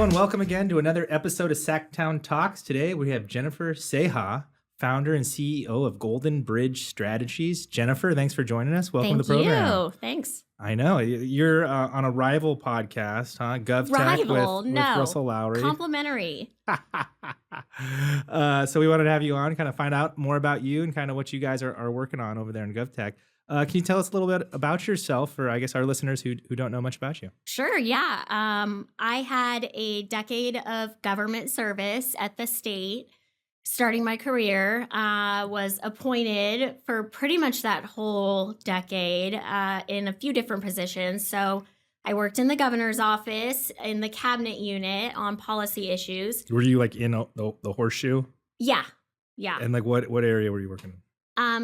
and welcome again to another episode of SacTown Talks. Today we have Jennifer Saha, founder and CEO of Golden Bridge Strategies. Jennifer, thanks for joining us. Welcome to the program. Thank you. Thanks. I know. You're on a rival podcast, huh? GovTech with Russell Lowry. Complimentary. So we wanted to have you on, kind of find out more about you and kind of what you guys are working on over there in GovTech. Can you tell us a little bit about yourself for, I guess, our listeners who don't know much about you? Sure, yeah. I had a decade of government service at the state. Starting my career, was appointed for pretty much that whole decade in a few different positions. So I worked in the governor's office, in the cabinet unit on policy issues. Were you like in the horseshoe? Yeah. And like what area were you working in?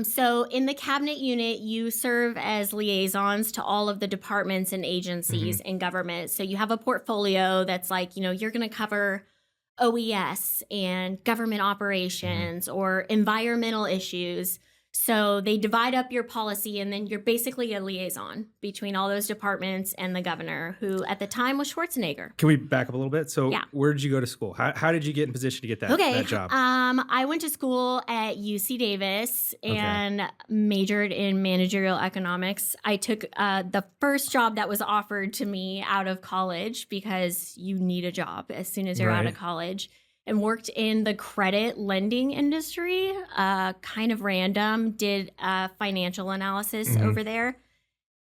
So in the cabinet unit, you serve as liaisons to all of the departments and agencies in government. So you have a portfolio that's like, you're going to cover OES and government operations or environmental issues. So they divide up your policy, and then you're basically a liaison between all those departments and the governor, who at the time was Schwarzenegger. Can we back up a little bit? So where did you go to school? How did you get in position to get that job? I went to school at UC Davis and majored in managerial economics. I took the first job that was offered to me out of college, because you need a job as soon as you're out of college, and worked in the credit lending industry, kind of random, did financial analysis over there.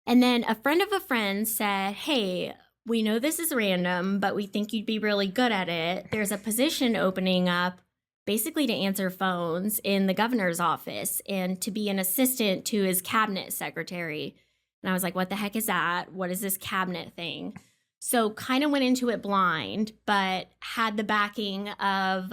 And then a friend of a friend said, hey, we know this is random, but we think you'd be really good at it. There's a position opening up basically to answer phones in the governor's office and to be an assistant to his cabinet secretary. And I was like, what the heck is that? What is this cabinet thing? So kind of went into it blind, but had the backing of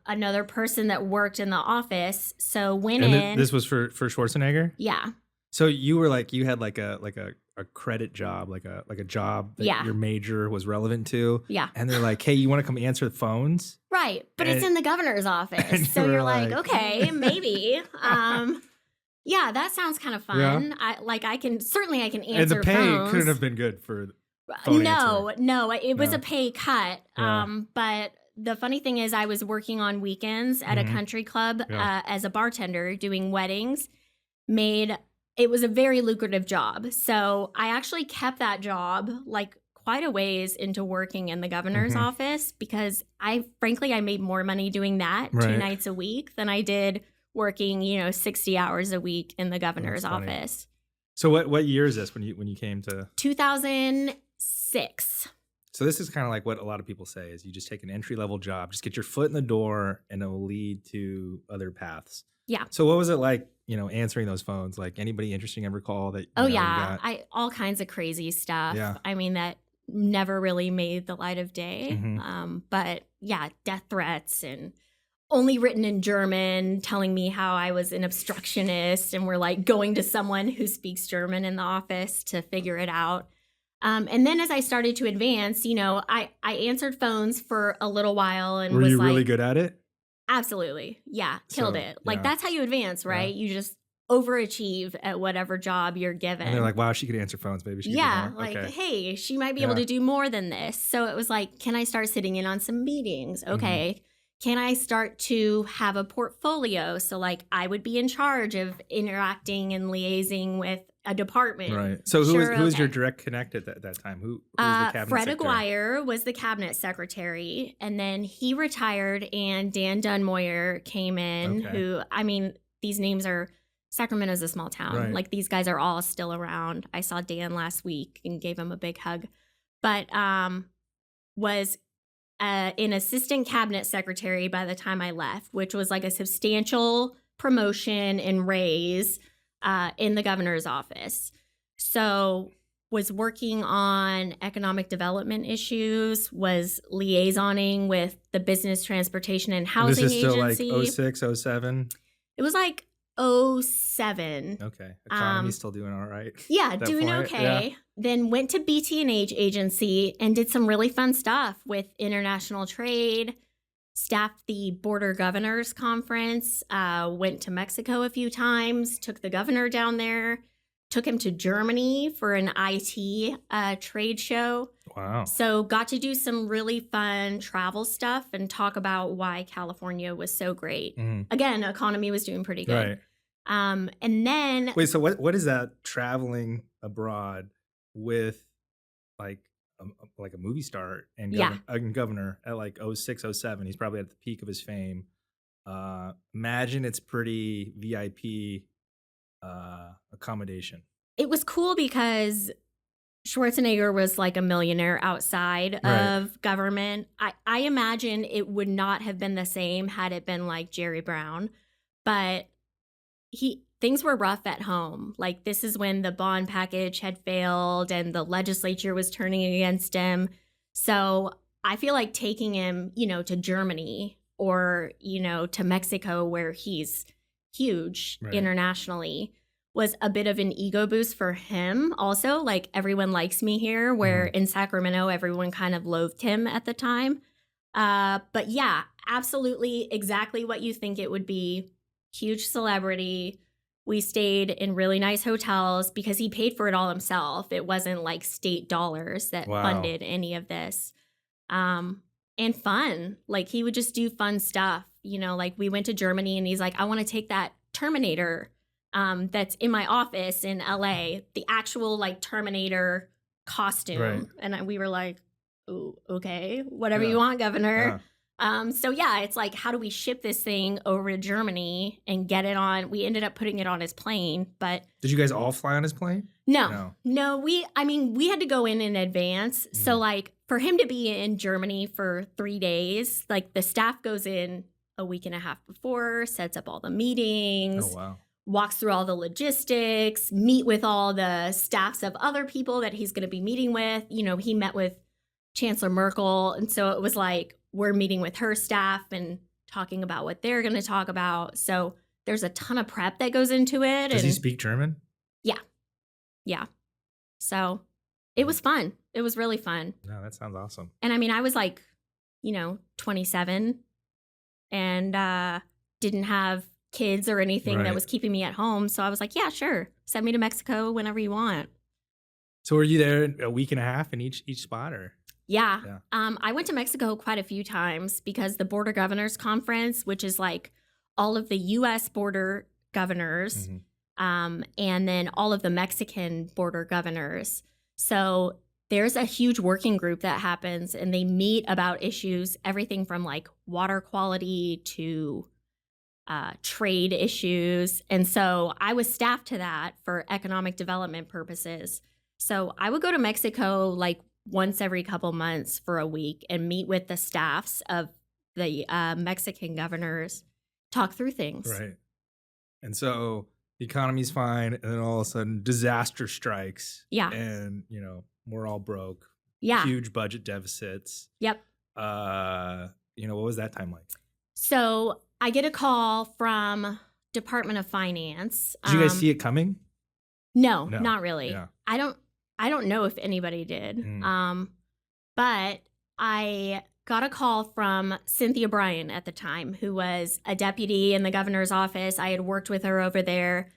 another person that worked in the office. So went in. This was for Schwarzenegger? Yeah. So you were like, you had like a credit job, like a job that your major was relevant to. Yeah. And they're like, hey, you want to come answer the phones? Right. But it's in the governor's office. So you're like, okay, maybe. Yeah, that sounds kind of fun. Yeah. I can answer phones. And the pay couldn't have been good for phone answering. No, it was a pay cut. But the funny thing is, I was working on weekends at a country club as a bartender doing weddings. It was a very lucrative job. So I actually kept that job like quite a ways into working in the governor's office, because I made more money doing that 2 nights a week than I did working, 60 hours a week in the governor's office. So what year is this when you came to? 2006. So this is kind of like what a lot of people say is you just take an entry-level job, just get your foot in the door, and it will lead to other paths. Yeah. So what was it like, answering those phones? Like anybody interesting ever call that? You got? All kinds of crazy stuff. Yeah. I mean, that never really made the light of day. But yeah, death threats and only written in German, telling me how I was an obstructionist, and we're like going to someone who speaks German in the office to figure it out. And then as I started to advance, I answered phones for a little while and were you really good at it? Absolutely. Yeah. Killed it. Like that's how you advance, right? You just overachieve at whatever job you're given. And they're like, wow, she could answer phones. Maybe she could do more. Like, hey, she might be able to do more than this. So it was like, can I start sitting in on some meetings? Okay. Can I start to have a portfolio? So like I would be in charge of interacting and liaising with a department. Right. So who was your direct connect at that time? Who was the cabinet Fred secretary? Aguirre was the cabinet secretary. And then he retired, and Dan Dunmoyer came in, who, these names are, Sacramento's a small town. Right. Like these guys are all still around. I saw Dan last week and gave him a big hug. But was an assistant cabinet secretary by the time I left, which was like a substantial promotion and raise in the governor's office. So was working on economic development issues, was liaisoning with the business, transportation, and housing agency. This is still like 06, 07? It was like 07. Okay. Economy's still doing all right. Yeah, doing okay. Yeah. Then went to BT&H agency and did some really fun stuff with international trade, staffed the Border Governors Conference, went to Mexico a few times, took the governor down there, took him to Germany for an IT trade show. Wow. So got to do some really fun travel stuff and talk about why California was so great. Again, economy was doing pretty good. Right. And then Wait, so what is that traveling abroad with like a movie star and governor at like 06, 07? He's probably at the peak of his fame. Imagine it's pretty VIP accommodation. it was cool because Schwarzenegger was like a millionaire outside of government. I imagine it would not have been the same had it been like Jerry Brown, but things were rough at home. Like, this is when the bond package had failed and the legislature was turning against him. So I feel like taking him, to Germany or, to Mexico, where he's huge internationally, was a bit of an ego boost for him. Also, like, everyone likes me here, where in Sacramento, everyone kind of loathed him at the time. But yeah, absolutely exactly what you think it would be. Huge celebrity. We stayed in really nice hotels because he paid for it all himself. It wasn't like state dollars that funded any of this. And fun. Like, he would just do fun stuff. Like, we went to Germany and he's like, I want to take that Terminator that's in my office in LA, the actual like Terminator costume. Right. And we were like, ooh, okay, whatever you want, Governor. So yeah, it's like, how do we ship this thing over to Germany and get it on? We ended up putting it on his plane, but did you guys all fly on his plane? No. We had to go in advance. So like, for him to be in Germany for 3 days, like, the staff goes in a week and a half before, sets up all the meetings. Oh, wow. Walks through all the logistics, meet with all the staffs of other people that he's going to be meeting with. He met with Chancellor Merkel. And so it was like, we're meeting with her staff and talking about what they're going to talk about. So there's a ton of prep that goes into it. Does he speak German? Yeah. So it was fun. It was really fun. No, that sounds awesome. And I was like, 27 and didn't have kids or anything that was keeping me at home. So I was like, yeah, sure. Send me to Mexico whenever you want. So were you there a week and a half in each spot, or? Yeah. I went to Mexico quite a few times because the Border Governors Conference, which is like all of the U.S. border governors, and then all of the Mexican border governors. So there's a huge working group that happens, and they meet about issues, everything from like water quality to trade issues. And so I was staffed to that for economic development purposes. So I would go to Mexico like once every couple months for a week and meet with the staffs of the Mexican governors, talk through things. Right. And so the economy's fine, and then all of a sudden disaster strikes. Yeah. And, we're all broke. Yeah. Huge budget deficits. Yep. What was that time like? So I get a call from Department of Finance. Did you guys see it coming? No, not really. Yeah. I don't know if anybody did. But I got a call from Cynthia Bryan at the time, who was a deputy in the governor's office. I had worked with her over there.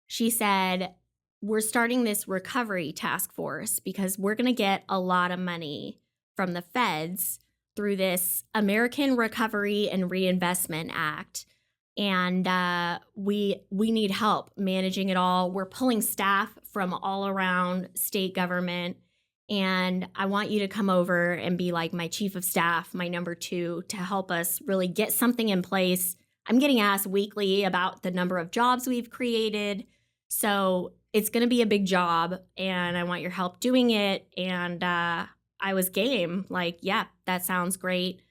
She said, we're starting this recovery task force because we're going to get a lot of money from the feds through this American Recovery and Reinvestment Act. And we need help managing it all. We're pulling staff from all around state government. And I want you to come over and be like my chief of staff, my number 2, to help us really get something in place. I'm getting asked weekly about the number of jobs we've created. So it's going to be a big job, and I want your help doing it. And I was game. Like, yeah, that sounds great.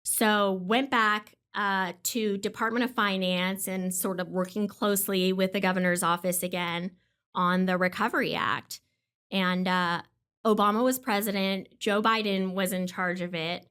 So went back to Department of Finance and sort of working closely with the governor's office again on the Recovery Act. And Obama was president. Joe Biden was in charge of it,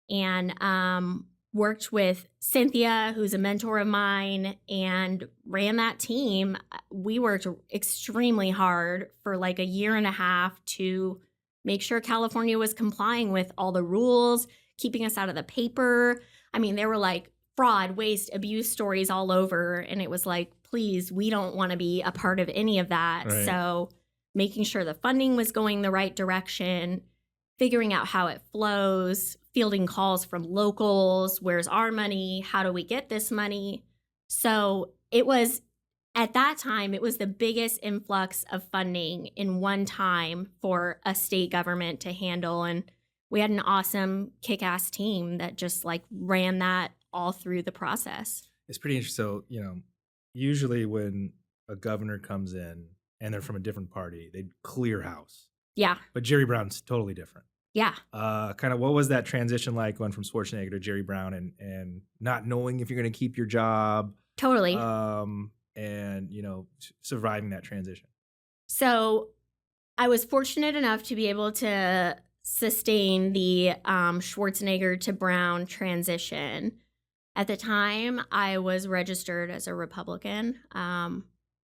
and worked with Cynthia, who's a mentor of mine, and ran that team. We worked extremely hard for like a year and a half to make sure California was complying with all the rules, keeping us out of the paper. There were like fraud, waste, abuse stories all over. And it was like, please, we don't want to be a part of any of that. Right. So making sure the funding was going the right direction, figuring out how it flows, fielding calls from locals. Where's our money? How do we get this money? So it was, at that time, it was the biggest influx of funding in one time for a state government to handle. And we had an awesome kick-ass team that just like ran that all through the process. It's pretty interesting. So, usually when a governor comes in and they're from a different party, they clear house. Yeah. But Jerry Brown's totally different. Yeah. Kind of what was that transition like going from Schwarzenegger to Jerry Brown and not knowing if you're going to keep your job? Totally. And, surviving that transition. So I was fortunate enough to be able to sustain the Schwarzenegger to Brown transition. At the time, I was registered as a Republican. I'm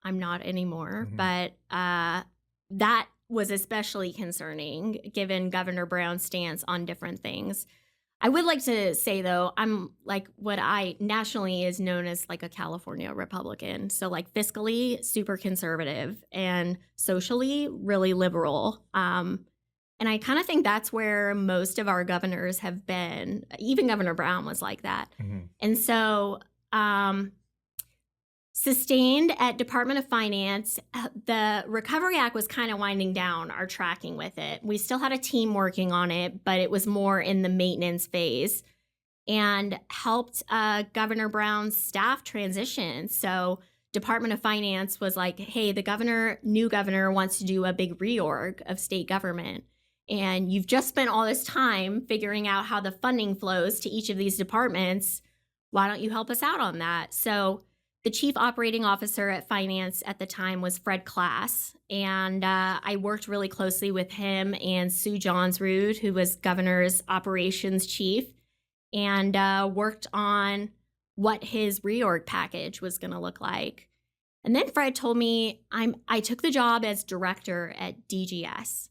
not anymore, but that was especially concerning given Governor Brown's stance on different things. I would like to say, though, I'm like what I nationally is known as like a California Republican. So like fiscally super conservative and socially really liberal. And I kind of think that's where most of our governors have been. Even Governor Brown was like that. And so sustained at Department of Finance, the Recovery Act was kind of winding down our tracking with it. We still had a team working on it, but it was more in the maintenance phase and helped Governor Brown's staff transition. So Department of Finance was like, hey, the new governor wants to do a big reorg of state government. And you've just spent all this time figuring out how the funding flows to each of these departments. Why don't you help us out on that? So the chief operating officer at finance at the time was Fred Klass, and I worked really closely with him and Sue Johnsrud, who was governor's operations chief, and worked on what his reorg package was going to look like. And then Fred told me I took the job as director at DGS,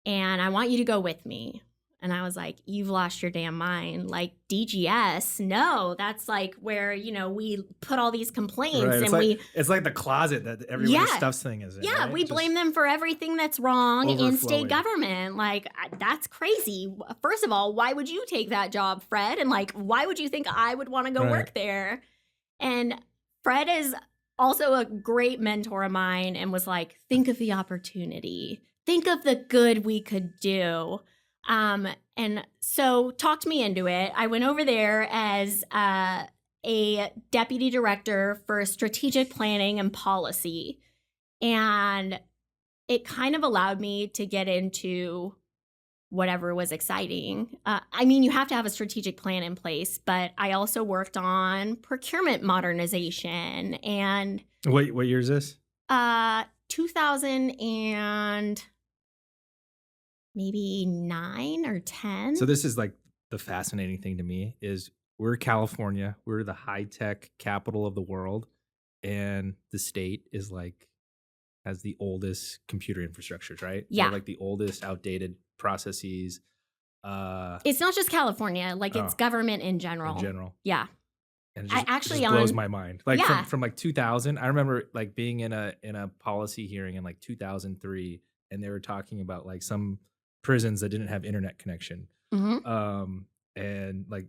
and I want you to go with me. And I was like, you've lost your damn mind. Like DGS, no, that's like where, we put all these complaints. Right. And it's like the closet that everybody stuffs things in. Yeah, right? we blame them for everything that's wrong in state overflowing. government. Like, that's crazy. First of all, why would you take that job, Fred? And like, why would you think I would want to go work there? And Fred is also a great mentor of mine and was like, think of the opportunity. Think of the good we could do. And so talked me into it. I went over there as a deputy director for strategic planning and policy. And it kind of allowed me to get into whatever was exciting. You have to have a strategic plan in place, but I also worked on procurement modernization. And what year is this? 2000 and maybe 9 or 10. So this is like the fascinating thing to me is we're California. We're the high-tech capital of the world. And the state is like, has the oldest computer infrastructures, right? Yeah. They're like the oldest outdated processes. It's not just California. Like it's government in general. Yeah. And it just blows my mind. Like Yeah. from like 2000, I remember like being in a policy hearing in like 2003, and they were talking about like some prisons that didn't have internet connection. And like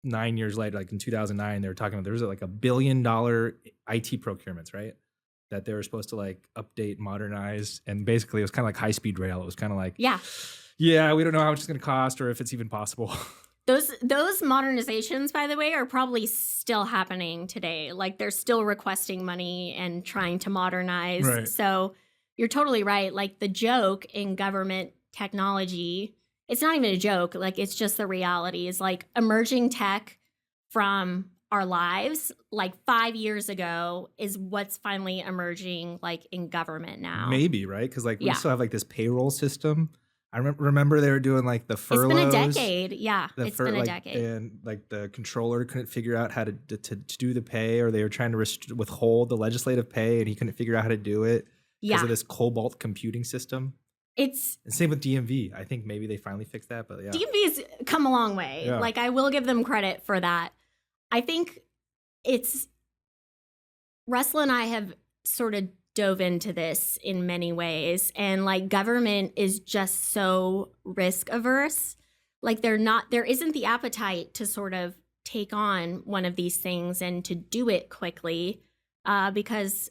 9 years later, like in 2009, they were talking about there was like $1 billion IT procurements, right? That they were supposed to like update, modernize, and basically it was kind of like high-speed rail. It was kind of like, yeah, we don't know how much it's going to cost or if it's even possible. Those modernizations, by the way, are probably still happening today. Like they're still requesting money and trying to modernize. Right. So you're totally right. Like the joke in government technology, it's not even a joke. Like it's just the reality is like emerging tech from our lives like 5 years ago is what's finally emerging like in government now. Maybe, right? Because like we still have like this payroll system. I remember they were doing like the furloughs. It's been a decade. Yeah, it's been a decade. And like the controller couldn't figure out how to do the pay, or they were trying to withhold the legislative pay, and he couldn't figure out how to do it because of this cobalt computing system. And same with DMV. I think maybe they finally fixed that, but yeah. DMV has come a long way. Yeah. Like I will give them credit for that. I think it's Russell and I have sort of dove into this in many ways, and like government is just so risk averse. Like there isn't the appetite to sort of take on one of these things and to do it quickly because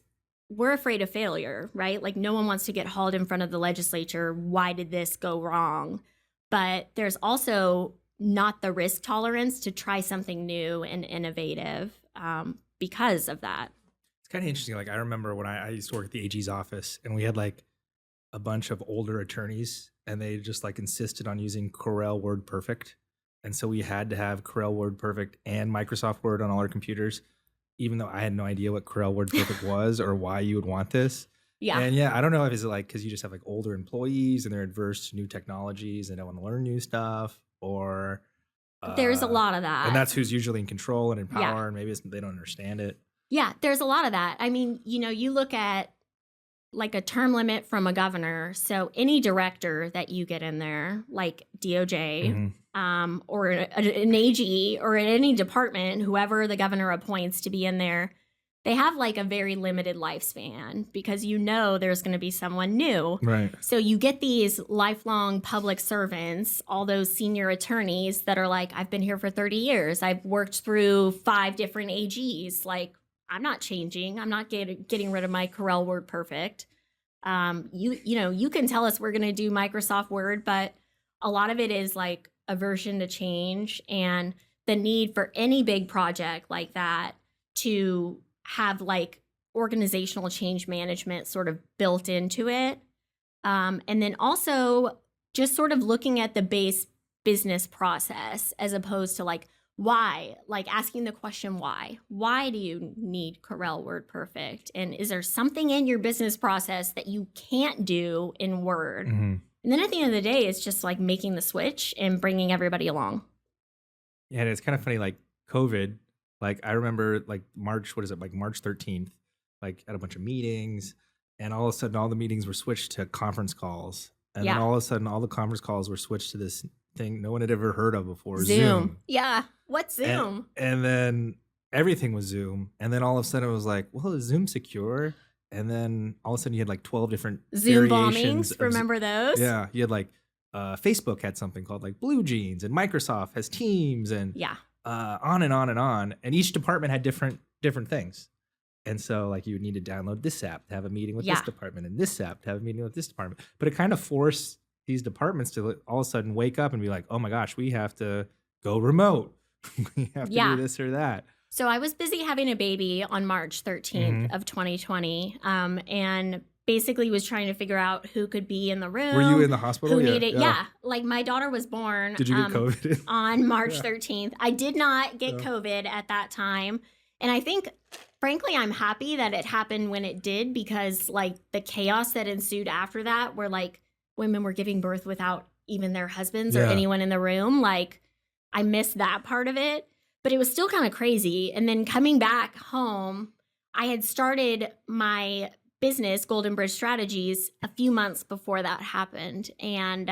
we're afraid of failure, right? Like no one wants to get hauled in front of the legislature. Why did this go wrong? But there's also not the risk tolerance to try something new and innovative because of that. It's kind of interesting. Like I remember when I used to work at the AG's office, and we had like a bunch of older attorneys, and they just like insisted on using Corel WordPerfect. And so we had to have Corel WordPerfect and Microsoft Word on all our computers, even though I had no idea what Corel WordPerfect was or why you would want this. Yeah. And yeah, I don't know if it's like because you just have like older employees and they're adverse to new technologies and don't want to learn new stuff, or there's a lot of that. And that's who's usually in control and in power, and maybe they don't understand it. Yeah, there's a lot of that. I mean, you look at like a term limit from a governor. So any director that you get in there, like DOJ, or an AG or in any department, whoever the governor appoints to be in there, they have like a very limited lifespan because there's going to be someone new. Right. So you get these lifelong public servants, all those senior attorneys that are like, I've been here for 30 years. I've worked through 5 different AGs. Like, I'm not changing. I'm not getting rid of my Corel WordPerfect. You can tell us we're going to do Microsoft Word, but a lot of it is like aversion to change and the need for any big project like that to have like organizational change management sort of built into it. And then also just sort of looking at the base business process as opposed to like, why? Like asking the question, why? Why do you need Corel WordPerfect? And is there something in your business process that you can't do in Word? And then at the end of the day, it's just like making the switch and bringing everybody along. Yeah, and it's kind of funny, like COVID, like I remember like March 13th, like at a bunch of meetings, and all of a sudden all the meetings were switched to conference calls. And then all of a sudden all the conference calls were switched to this thing no one had ever heard of before, Zoom. Yeah. What's Zoom? And then everything was Zoom. And then all of a sudden it was like, well, is Zoom secure? And then all of a sudden you had like 12 different Zoom bombings. Remember those? Yeah. You had like Facebook had something called like Blue Jeans, and Microsoft has Teams, and on and on and on. And each department had different things. And so like you would need to download this app to have a meeting with this department, and this app to have a meeting with this department. But it kind of forced these departments to all of a sudden wake up and be like, oh my gosh, we have to go remote. We have to do this or that. So I was busy having a baby on March 13th of 2020, and basically was trying to figure out who could be in the room. Were you in the hospital? Yeah. Like my daughter was born. Did you get COVID? On March 13th. I did not get COVID at that time. And I think, frankly, I'm happy that it happened when it did, because like the chaos that ensued after that, where like women were giving birth without even their husbands or anyone in the room. Like I missed that part of it, but it was still kind of crazy. And then coming back home, I had started my business, Golden Bridge Strategies, a few months before that happened. And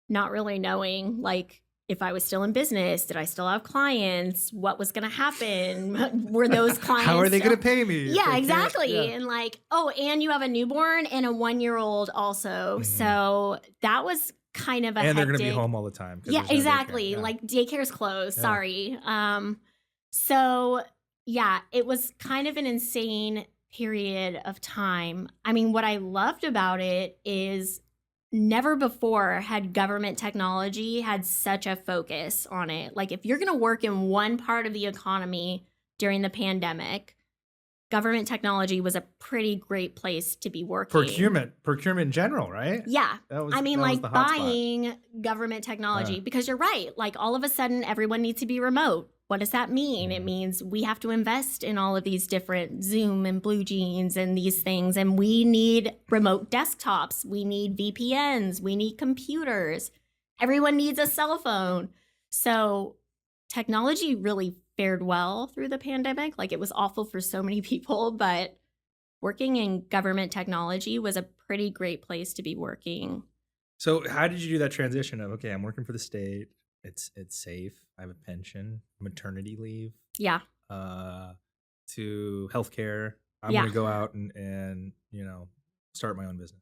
not really knowing like if I was still in business, did I still have clients? What was going to happen? Were those clients? How are they going to pay me? Yeah, exactly. Yeah. And like, oh, and you have a newborn and a 1-year-old also. So that was kind of a And they're hectic... going to be home all the time. Yeah, exactly. Like daycare's closed. Sorry. So yeah, it was kind of an insane period of time. I mean, what I loved about it is never before had government technology had such a focus on it. Like if you're going to work in one part of the economy during the pandemic, government technology was a pretty great place to be working. Procurement in general, right? Yeah. Like buying government technology, because you're right. Like all of a sudden everyone needs to be remote. What does that mean? It means we have to invest in all of these different Zoom and Blue Jeans and these things. And we need remote desktops. We need VPNs. We need computers. Everyone needs a cell phone. So technology really fared well through the pandemic. Like it was awful for so many people, but working in government technology was a pretty great place to be working. So how did you do that transition of, okay, I'm working for the state. It's safe. I have a pension, maternity leave. Yeah. To healthcare. I'm Yeah. going to go out and start my own business.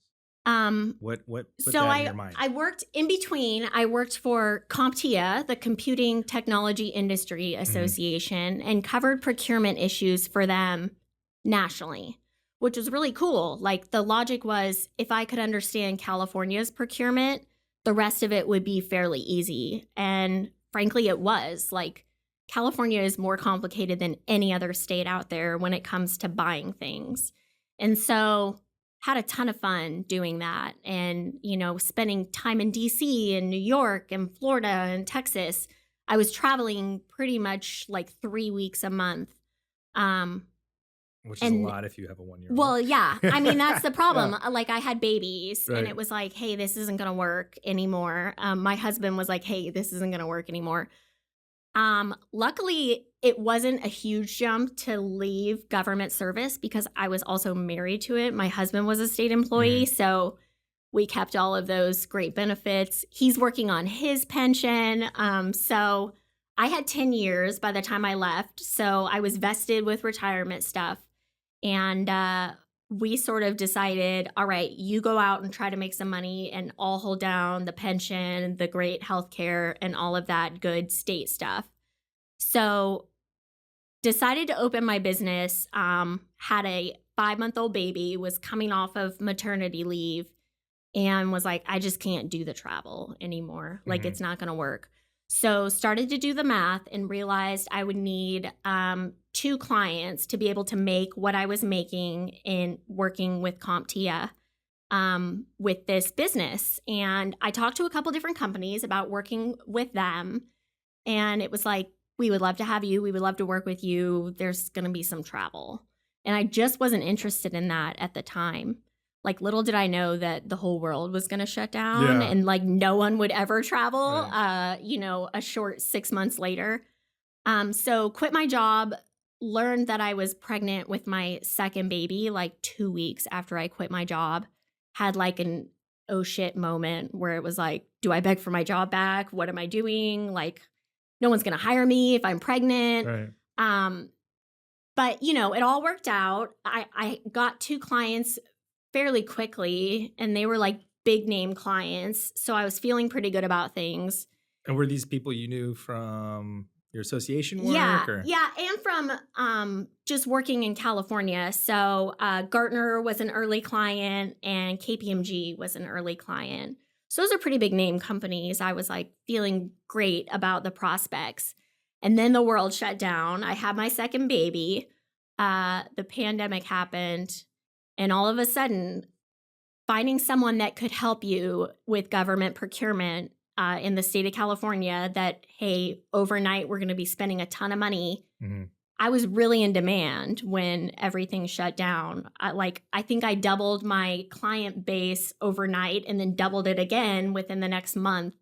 What put So that in your mind? I worked in between. I worked for CompTIA, the Computing Technology Industry Association, and covered procurement issues for them nationally, which was really cool. Like the logic was if I could understand California's procurement, the rest of it would be fairly easy. And frankly, it was. Like California is more complicated than any other state out there when it comes to buying things. And so had a ton of fun doing that and, spending time in DC and New York and Florida and Texas. I was traveling pretty much like 3 weeks a month. Which is a lot if you have a 1-year-old. Well, yeah. I mean, that's the problem. Yeah. Like I had babies and it was like, hey, this isn't going to work anymore. My husband was like, hey, this isn't going to work anymore. Luckily, it wasn't a huge jump to leave government service because I was also married to it. My husband was a state employee, so we kept all of those great benefits. He's working on his pension. So I had 10 years by the time I left. So I was vested with retirement stuff. And we sort of decided, all right, you go out and try to make some money and I'll hold down the pension, the great healthcare, and all of that good state stuff. So decided to open my business, had a 5-month-old baby, was coming off of maternity leave, and was like, I just can't do the travel anymore. Like, it's not going to work. So started to do the math and realized I would need 2 clients to be able to make what I was making in working with CompTIA with this business. And I talked to a couple different companies about working with them. And it was like, we would love to have you. We would love to work with you. There's going to be some travel. And I just wasn't interested in that at the time. Like, little did I know that the whole world was going to shut down and like no one would ever travel, a short 6 months later. So quit my job, learned that I was pregnant with my second baby like 2 weeks after I quit my job, had like an oh shit moment where it was like, do I beg for my job back? What am I doing? Like, no one's going to hire me if I'm pregnant. Right. But, it all worked out. I got 2 clients fairly quickly, and they were like big name clients. So I was feeling pretty good about things. And were these people you knew from your association work? Yeah, and from just working in California. So Gartner was an early client and KPMG was an early client. So those are pretty big name companies. I was like feeling great about the prospects. And then the world shut down. I had my second baby. The pandemic happened. And all of a sudden, finding someone that could help you with government procurement in the state of California that, hey, overnight, we're going to be spending a ton of money. I was really in demand when everything shut down. I think I doubled my client base overnight and then doubled it again within the next month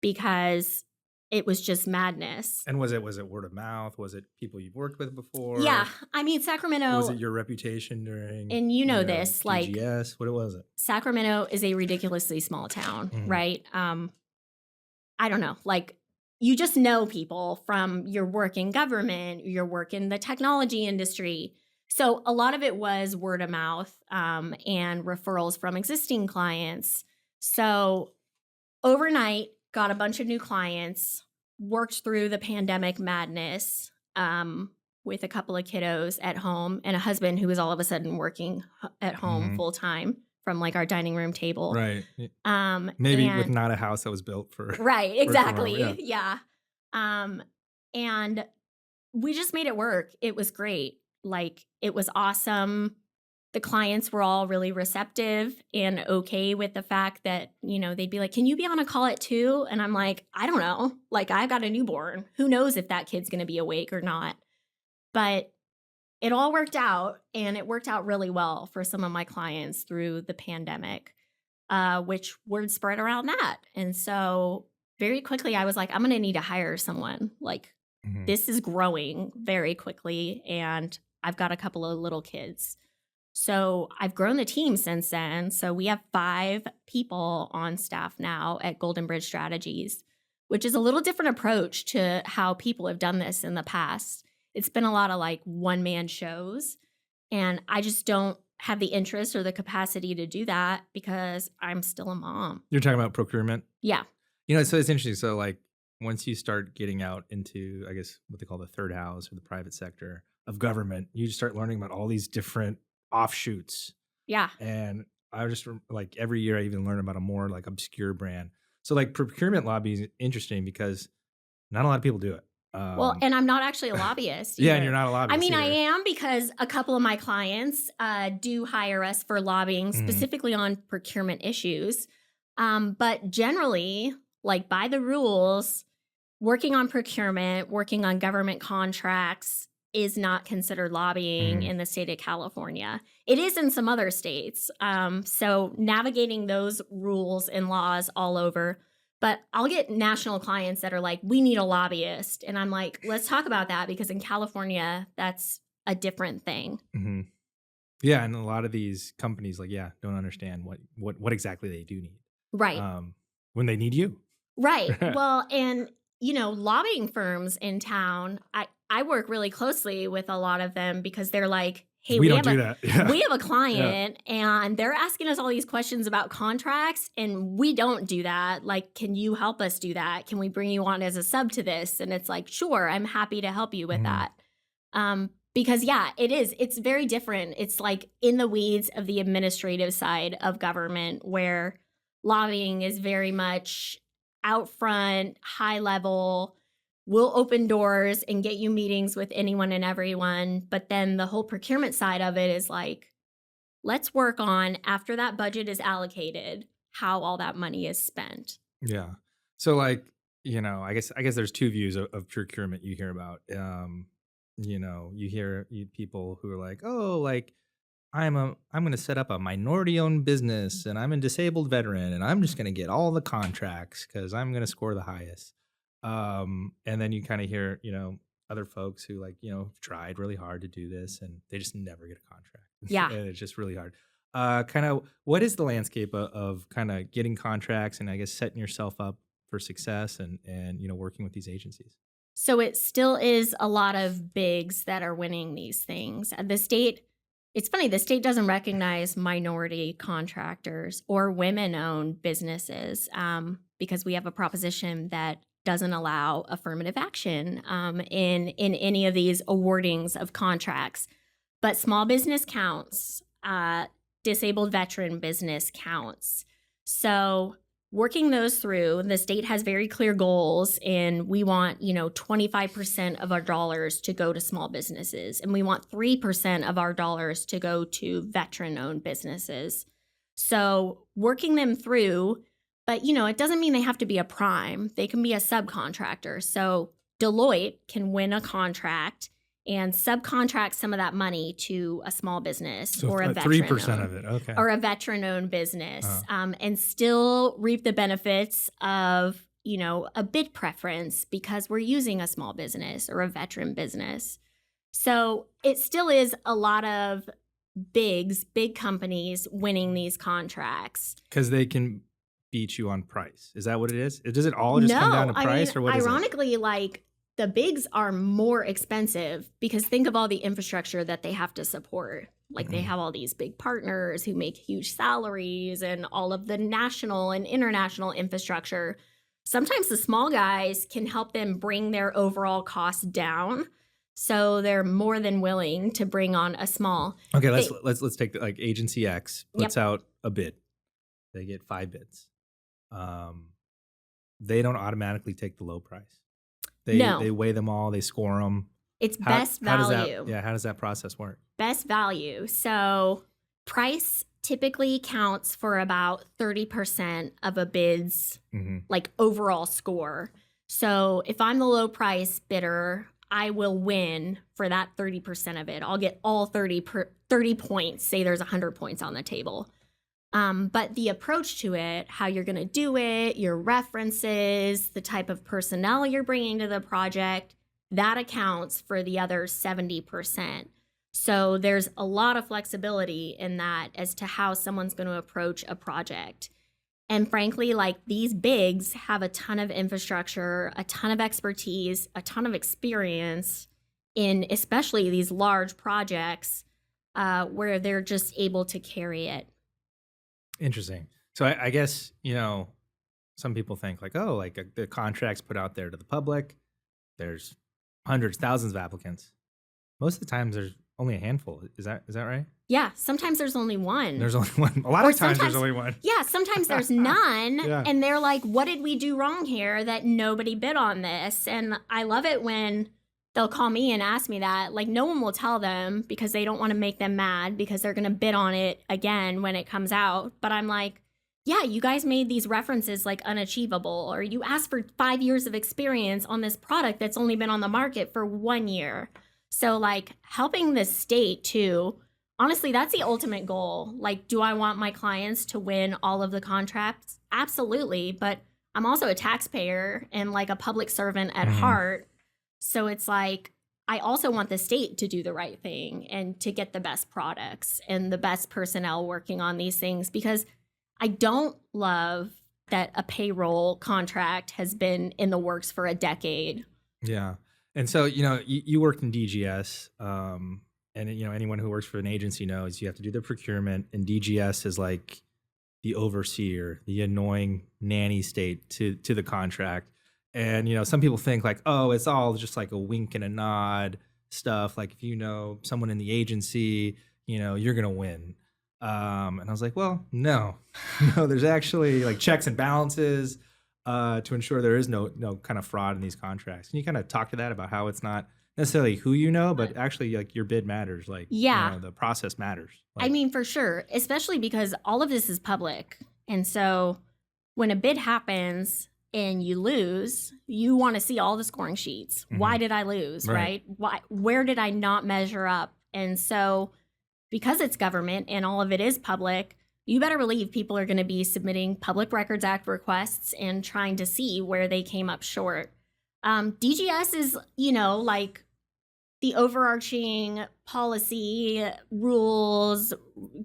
because it was just madness. And was it word of mouth? Was it people you've worked with before? Yeah. I mean, Sacramento. Was it your reputation during? And this, PGS? like. What was it? Sacramento is a ridiculously small town, right? I don't know. Like, you just know people from your work in government, your work in the technology industry. So a lot of it was word of mouth and referrals from existing clients. So overnight, got a bunch of new clients, worked through the pandemic madness with a couple of kiddos at home and a husband who was all of a sudden working at home full time from like our dining room table. Right. Maybe with not a house that was built for. Right. Exactly. Yeah. And we just made it work. It was great. Like, it was awesome. The clients were all really receptive and okay with the fact that, they'd be like, can you be on a call at 2? And I'm like, I don't know. Like, I've got a newborn. Who knows if that kid's going to be awake or not? But it all worked out, and it worked out really well for some of my clients through the pandemic, which word spread around that. And so very quickly, I was like, I'm going to need to hire someone. Like, this is growing very quickly, and I've got a couple of little kids. So I've grown the team since then. So we have 5 people on staff now at Golden Bridge Strategies, which is a little different approach to how people have done this in the past. it's been a lot of like one-man shows. And I just don't have the interest or the capacity to do that because I'm still a mom. You're talking about procurement? Yeah. So it's interesting. So like once you start getting out into, I guess, what they call the third house or the private sector of government, you just start learning about all these different offshoots. Yeah. And I just like every year I even learn about a more like obscure brand. So like procurement lobbying is interesting because not a lot of people do it. Well, and I'm not actually a lobbyist. Yeah, and you're not a lobbyist. I mean, either. I am because a couple of my clients do hire us for lobbying specifically on procurement issues. But generally, like by the rules, working on procurement, working on government contracts is not considered lobbying in the state of California. It is in some other states. So navigating those rules and laws all over. But I'll get national clients that are like, we need a lobbyist. And I'm like, let's talk about that because in California, that's a different thing. Yeah. And a lot of these companies don't understand what exactly they do need. Right. When they need you. Right. Well, and lobbying firms in town, I work really closely with a lot of them because they're like, hey, we have a client and they're asking us all these questions about contracts and we don't do that. Like, can you help us do that? Can we bring you on as a sub to this? And it's like, sure, I'm happy to help you with that. Because it's very different. It's like in the weeds of the administrative side of government where lobbying is very much out front, high level. We'll open doors and get you meetings with anyone and everyone. But then the whole procurement side of it is like, let's work on after that budget is allocated, how all that money is spent. Yeah. So like, I guess there's two views of procurement you hear about. You hear people who are like, oh, like I'm going to set up a minority owned business and I'm a disabled veteran and I'm just going to get all the contracts because I'm going to score the highest. And then you kind of hear, other folks who tried really hard to do this and they just never get a contract. Yeah. And it's just really hard. Kind of what is the landscape of kind of getting contracts and I guess setting yourself up for success and working with these agencies? So it still is a lot of bigs that are winning these things. The state, it's funny, the state doesn't recognize minority contractors or women-owned businesses because we have a proposition that doesn't allow affirmative action in any of these awardings of contracts. But small business counts, disabled veteran business counts. So working those through, the state has very clear goals, and we want 25% of our dollars to go to small businesses, and we want 3% of our dollars to go to veteran-owned businesses. So working them through. But, it doesn't mean they have to be a prime. They can be a subcontractor. So Deloitte can win a contract and subcontract some of that money to a small business or a veteran. 3% of it, okay. Or a veteran-owned business and still reap the benefits of, a bid preference because we're using a small business or a veteran business. So it still is a lot of big companies winning these contracts. Because they can beat you on price. Is that what it is? Does it all just come down to price or what is it? Ironically, like the bigs are more expensive because think of all the infrastructure that they have to support. Like they have all these big partners who make huge salaries and all of the national and international infrastructure. Sometimes the small guys can help them bring their overall costs down. So they're more than willing to bring on a small. Okay, let's take like Agency X puts out a bid. They get 5 bids. They don't automatically take the low price. They weigh them all, they score them. It's best value. How does that process work? Best value. So price typically counts for about 30% of a bid's like overall score. So if I'm the low price bidder, I will win for that 30% of it. I'll get all 30 points. Say there's 100 points on the table. But the approach to it, how you're going to do it, your references, the type of personnel you're bringing to the project, that accounts for the other 70%. So there's a lot of flexibility in that as to how someone's going to approach a project. And frankly, like these bigs have a ton of infrastructure, a ton of expertise, a ton of experience, in especially these large projects where they're just able to carry it. Interesting. So I guess, some people think like, oh, like the contract's put out there to the public. There's hundreds, thousands of applicants. Most of the times there's only a handful. Is that right? Yeah, sometimes there's only one. There's only one. A lot of times there's only one. Yeah, sometimes there's none. Yeah. And they're like, what did we do wrong here that nobody bid on this? And I love it when they'll call me and ask me that. Like, no one will tell them because they don't want to make them mad because they're going to bid on it again when it comes out. But I'm like, yeah, you guys made these references like unachievable, or you asked for 5 years of experience on this product that's only been on the market for 1 year. So like helping the state too, honestly, that's the ultimate goal. Like, do I want my clients to win all of the contracts? Absolutely. But I'm also a taxpayer and like a public servant at heart. So it's like, I also want the state to do the right thing and to get the best products and the best personnel working on these things, because I don't love that a payroll contract has been in the works for a decade. Yeah. And so, you worked in DGS, and, anyone who works for an agency knows you have to do the procurement, and DGS is like the overseer, the annoying nanny state to the contract. And, some people think like, oh, it's all just like a wink and a nod stuff. Like if someone in the agency, you're going to win. And I was like, well, no, there's actually like checks and balances to ensure there is no kind of fraud in these contracts. Can you kind of talk to that about how it's not necessarily who but actually like your bid matters, like the process matters? Like, I mean, for sure, especially because all of this is public. And so when a bid happens and you lose, you want to see all the scoring sheets. Why did I lose, right? Where did I not measure up? And so because it's government and all of it is public, you better believe people are going to be submitting Public Records Act requests and trying to see where they came up short. DGS is, like the overarching policy, rules,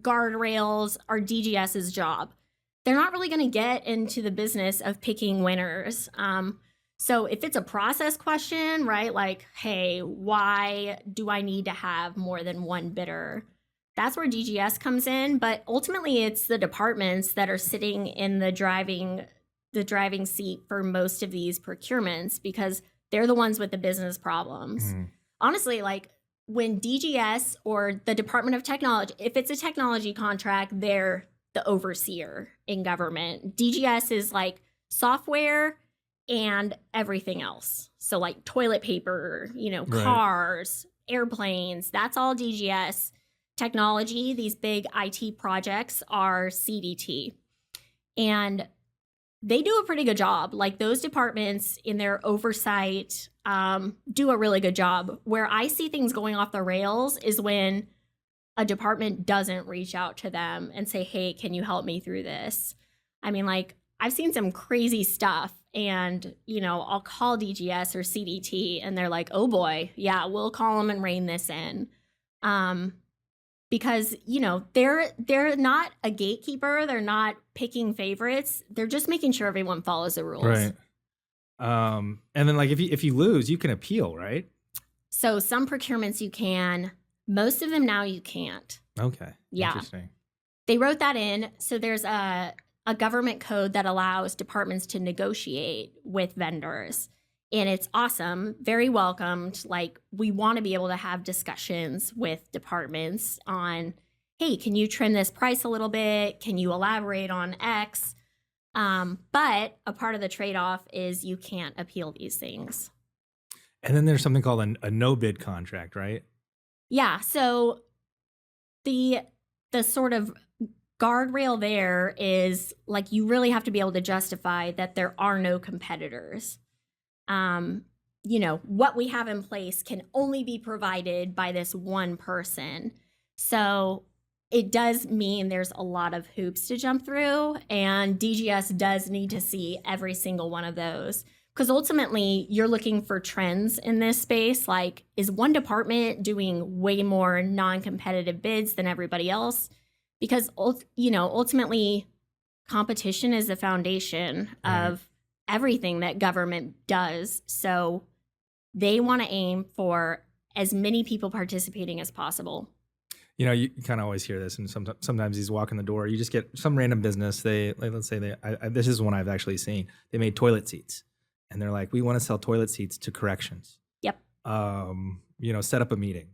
guardrails are DGS's job. They're not really going to get into the business of picking winners. So if it's a process question, right, like, hey, why do I need to have more than one bidder? That's where DGS comes in. But ultimately, it's the departments that are sitting in the driving seat for most of these procurements, because they're the ones with the business problems. Honestly, like when DGS or the Department of Technology, if it's a technology contract, they're the overseer in government. DGS is like software and everything else. So like toilet paper, cars, airplanes, that's all DGS. Technology, these big IT projects are CDT. And they do a pretty good job. Like those departments in their oversight do a really good job. Where I see things going off the rails is when a department doesn't reach out to them and say, hey, can you help me through this? I mean, like I've seen some crazy stuff and, I'll call DGS or CDT and they're like, oh boy, yeah, we'll call them and rein this in. Because, they're not a gatekeeper. They're not picking favorites. They're just making sure everyone follows the rules. Right. And then like if you lose, you can appeal, right? So some procurements you can. Most of them now you can't. Okay. Yeah. Interesting. They wrote that in. So there's a government code that allows departments to negotiate with vendors. And it's awesome, very welcomed. Like we want to be able to have discussions with departments on, hey, can you trim this price a little bit? Can you elaborate on X? But a part of the trade-off is you can't appeal these things. And then there's something called a no-bid contract, right? Yeah. So the sort of guardrail there is like you really have to be able to justify that there are no competitors. What we have in place can only be provided by this one person. So it does mean there's a lot of hoops to jump through, and DGS does need to see every single one of those. Because ultimately, you're looking for trends in this space. Like, is one department doing way more non-competitive bids than everybody else? Because, ultimately, competition is the foundation of everything that government does. So they want to aim for as many people participating as possible. You know, you kind of always hear this, and sometimes he's walking the door. You just get some random business. Let's say this is one I've actually seen. They made toilet seats, and they're like, we want to sell toilet seats to corrections. Yep. You know, set up a meeting.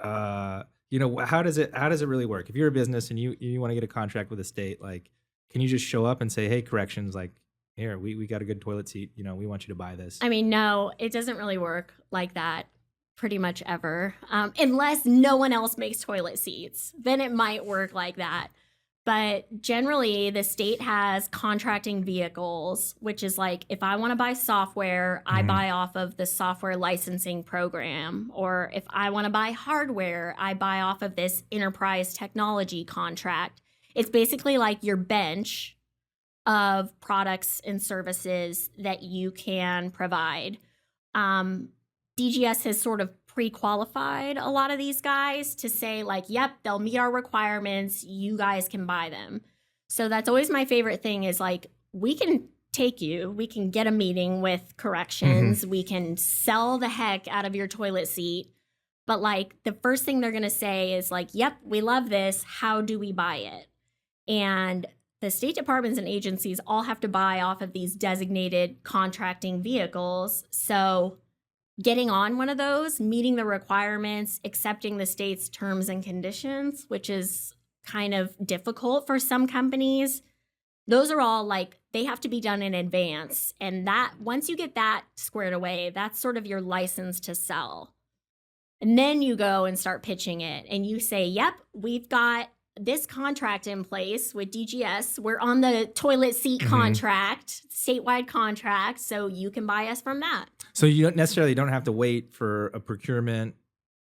You know, how does it really work? If you're a business and you want to get a contract with a state, like, can you just show up and say, hey, corrections, like, here, we got a good toilet seat. You know, we want you to buy this. I mean, no, it doesn't really work like that. Pretty much ever, unless no one else makes toilet seats, then it might work like that. But generally, the state has contracting vehicles, which is like, if I want to buy software, I buy off of the software licensing program. Or if I want to buy hardware, I buy off of this enterprise technology contract. It's basically like your bench of products and services that you can provide. DGS has sort of pre-qualified a lot of these guys to say like, yep, they'll meet our requirements. You guys can buy them. So that's always my favorite thing is like, we can we can get a meeting with corrections. We can sell the heck out of your toilet seat. But like the first thing they're going to say is like, yep, we love this. How do we buy it? And the state departments and agencies all have to buy off of these designated contracting vehicles. So getting on one of those, meeting the requirements, accepting the state's terms and conditions, which is kind of difficult for some companies. Those are all like, they have to be done in advance. And that once you get that squared away, that's sort of your license to sell. And then you go and start pitching it and you say, yep, we've got this contract in place with DGS. We're on the toilet seat contract, statewide contract, so you can buy us from that. So you don't necessarily have to wait for a procurement,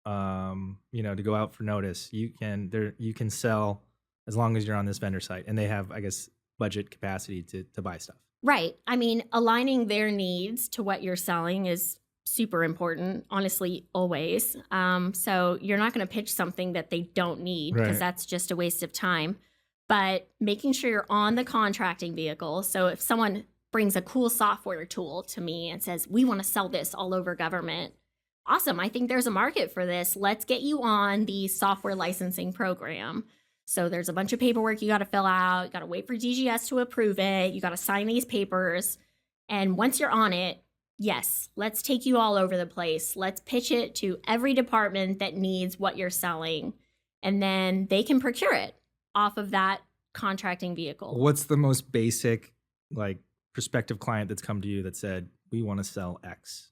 you know, to go out for notice. You can sell as long as you're on this vendor site, and they have, I guess, budget capacity to buy stuff. Right. I mean, aligning their needs to what you're selling is super important, honestly, always. So you're not going to pitch something that they don't need because that's just a waste of time. But making sure you're on the contracting vehicle. So if someone brings a cool software tool to me and says, we want to sell this all over government, awesome. I think there's a market for this. Let's get you on the software licensing program. So there's a bunch of paperwork you got to fill out. You got to wait for DGS to approve it. You got to sign these papers. And once you're on it, yes, let's take you all over the place. Let's pitch it to every department that needs what you're selling. And then they can procure it off of that contracting vehicle. What's the most basic, like, prospective client that's come to you that said, we want to sell X?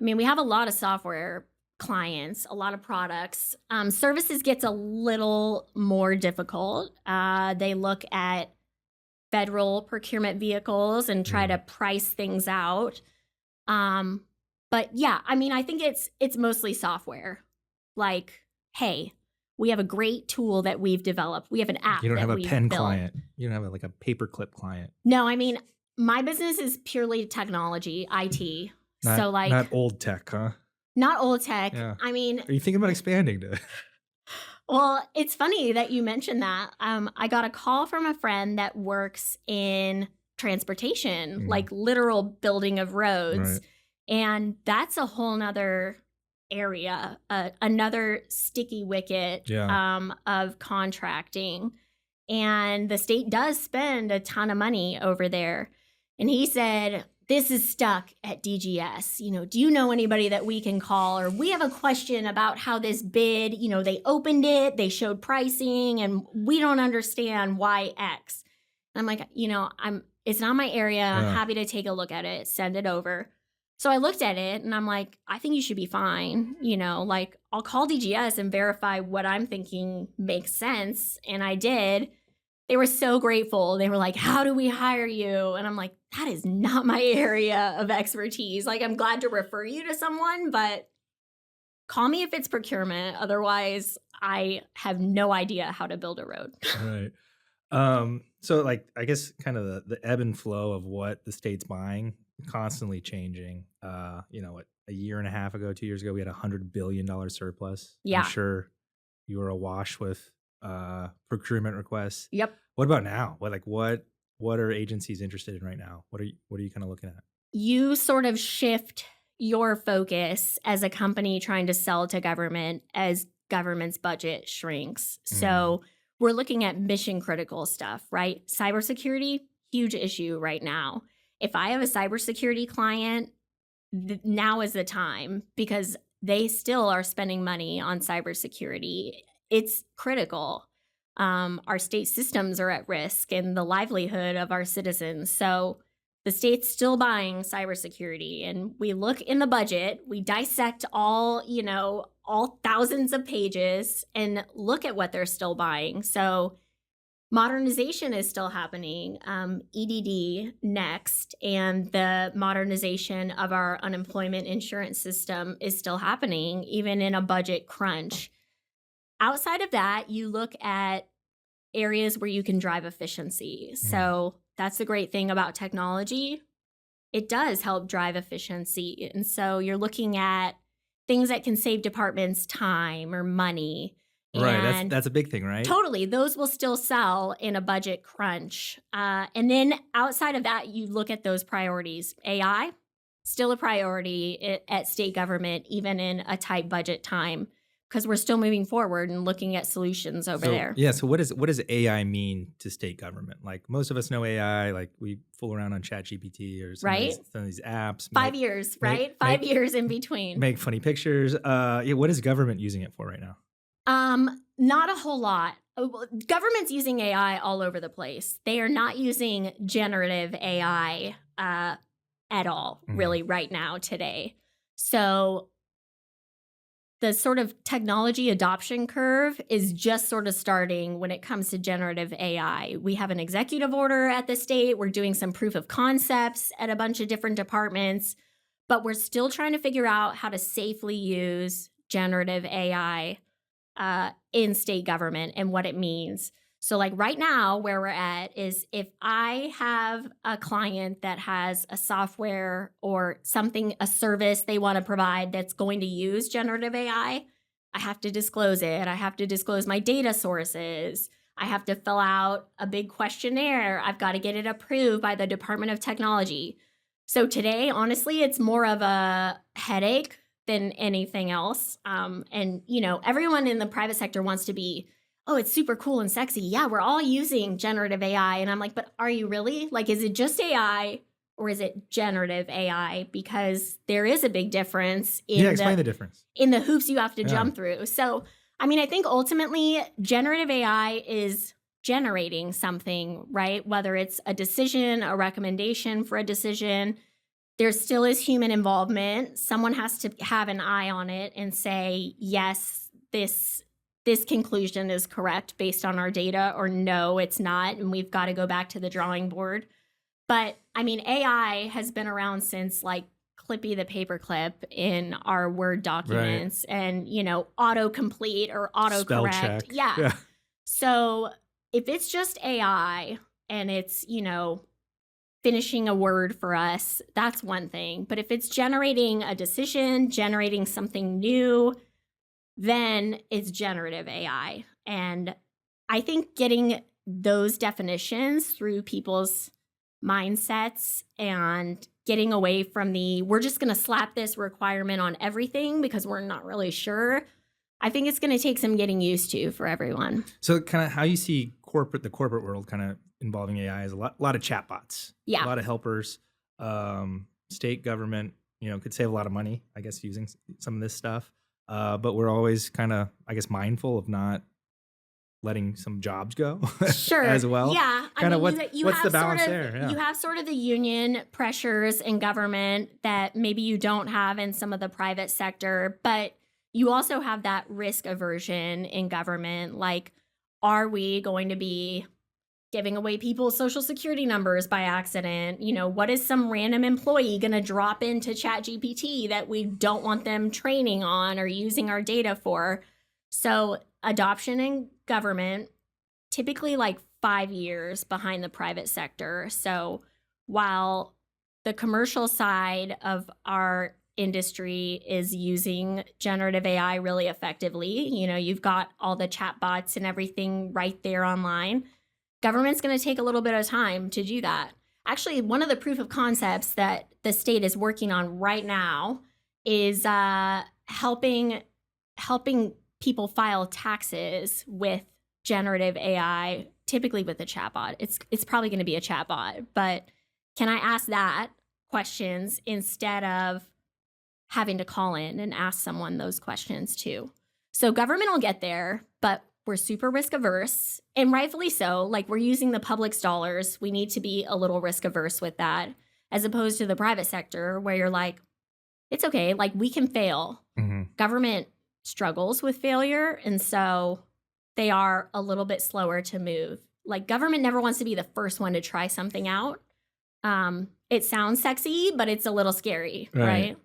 I mean, we have a lot of software clients, a lot of products. Services gets a little more difficult. They look at federal procurement vehicles and try to price things out. But yeah, I mean, I think it's mostly software. Like, hey, we have a great tool that we've developed. We have an app. You don't have a pen built. client. You don't have like a paperclip client. No, I mean, my business is purely technology, IT. So like, not old tech, huh? Not old tech. Yeah. I mean, are you thinking about expanding to? Well, it's funny that you mentioned that. I got a call from a friend that works in transportation, like literal building of roads. And that's a whole nother area, another sticky wicket of contracting. And the state does spend a ton of money over there. And he said, this is stuck at DGS. You know, do you know anybody that we can call? Or we have a question about how this bid, you know, they opened it, they showed pricing, and we don't understand why X. And I'm like, you know, it's not my area. I'm happy to take a look at it, send it over. So I looked at it and I'm like, I think you should be fine. You know, like I'll call DGS and verify what I'm thinking makes sense. And I did. They were so grateful. They were like, how do we hire you? And I'm like, that is not my area of expertise. Like, I'm glad to refer you to someone, but call me if it's procurement. Otherwise, I have no idea how to build a road. Right. So like, I guess kind of the ebb and flow of what the state's buying, constantly changing. You know, what, a year and a half ago, 2 years ago, we had $100 billion surplus. Yeah. I'm sure you were awash with procurement requests. Yep. What about now? What are agencies interested in right now? What are you kind of looking at? You sort of shift your focus as a company trying to sell to government as government's budget shrinks. So we're looking at mission critical stuff, right? Cybersecurity, huge issue right now. If I have a cybersecurity client, now is the time, because they still are spending money on cybersecurity. It's critical. Our state systems are at risk and the livelihood of our citizens. So the state's still buying cybersecurity, and we look in the budget, we dissect all thousands of pages and look at what they're still buying. So modernization is still happening, EDD next, and the modernization of our unemployment insurance system is still happening, even in a budget crunch. Outside of that, you look at areas where you can drive efficiency. So that's the great thing about technology. It does help drive efficiency. And so you're looking at things that can save departments time or money. Right. That's a big thing, right? Totally. Those will still sell in a budget crunch. And then outside of that, you look at those priorities. AI, still a priority at state government, even in a tight budget time, because we're still moving forward and looking at solutions over there. Yeah. So what does AI mean to state government? Like, most of us know AI, like we fool around on ChatGPT or some of these apps. 5 years, right? 5 years in between. Make funny pictures. What is government using it for right now? Not a whole lot. Government's using AI all over the place. They are not using generative AI at all, really, right now, today. So the sort of technology adoption curve is just sort of starting when it comes to generative AI. We have an executive order at the state. We're doing some proof of concepts at a bunch of different departments, but we're still trying to figure out how to safely use generative AI in state government and what it means. So like right now, where we're at is, if I have a client that has a software or something, a service they want to provide that's going to use generative AI, I have to disclose it. I have to disclose my data sources. I have to fill out a big questionnaire. I've got to get it approved by the Department of Technology. So today, honestly, it's more of a headache than anything else. And, everyone in the private sector wants to be, oh, it's super cool and sexy. Yeah, we're all using generative AI. And I'm like, but are you really? Like, is it just AI or is it generative AI? Because there is a big difference explain the difference. In the hoops you have to jump through. So, I think ultimately generative AI is generating something, right? Whether it's a decision, a recommendation for a decision, there still is human involvement. Someone has to have an eye on it and say, yes, this conclusion is correct based on our data, or no, it's not, and we've got to go back to the drawing board. But AI has been around since like Clippy the paperclip in our Word documents, right, and autocomplete or autocorrect. Spell check. Yeah. So if it's just AI and it's finishing a word for us, that's one thing. But if it's generating a decision, generating something new, then it's generative AI. And I think getting those definitions through people's mindsets and getting away from we're just going to slap this requirement on everything because we're not really sure, I think it's going to take some getting used to for everyone. So kind of how you see the corporate world kind of involving AI is a lot of chatbots, a lot of helpers. State government, could save a lot of money, I guess, using some of this stuff. But we're always kind of, I guess, mindful of not letting some jobs go as well. Yeah. What's the balance there? Yeah. You have sort of the union pressures in government that maybe you don't have in some of the private sector, but you also have that risk aversion in government. Like, are we going to be giving away people's social security numbers by accident? What is some random employee going to drop into ChatGPT that we don't want them training on or using our data for? So adoption in government, typically like 5 years behind the private sector. So while the commercial side of our industry is using generative AI really effectively, you've got all the chatbots and everything right there online, government's going to take a little bit of time to do that. Actually, one of the proof of concepts that the state is working on right now is helping people file taxes with generative AI, typically with a chatbot. It's probably going to be a chatbot, but can I ask that questions instead of having to call in and ask someone those questions too? So government will get there, but we're super risk averse, and rightfully so. Like, we're using the public's dollars. We need to be a little risk averse with that, as opposed to the private sector where you're like, it's okay, like we can fail. Government struggles with failure, and so they are a little bit slower to move. Like, government never wants to be the first one to try something out. It sounds sexy, but it's a little scary, right?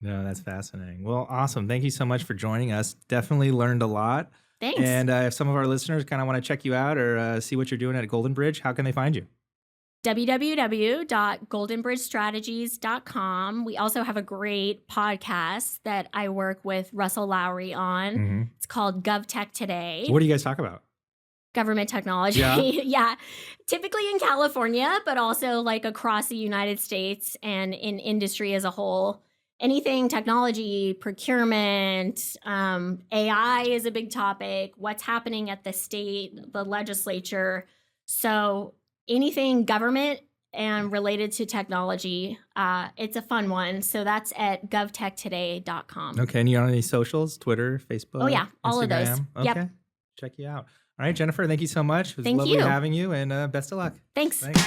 No, that's fascinating. Well, awesome. Thank you so much for joining us. Definitely learned a lot. Thanks. And if some of our listeners kind of want to check you out or see what you're doing at Golden Bridge, how can they find you? www.goldenbridgestrategies.com. We also have a great podcast that I work with Russell Lowry on. It's called GovTech Today. What do you guys talk about? Government technology. Yeah. Typically in California, but also like across the United States and in industry as a whole. Anything technology, procurement, AI is a big topic. What's happening at the state, the legislature. So anything government and related to technology, it's a fun one. So that's at govtechtoday.com. Okay. And you on any socials, Twitter, Facebook? Oh, yeah. All of those. Okay. Yep. Check you out. All right, Jennifer, thank you so much. It was Thank lovely you. having you, and best of luck. Thanks. Thanks.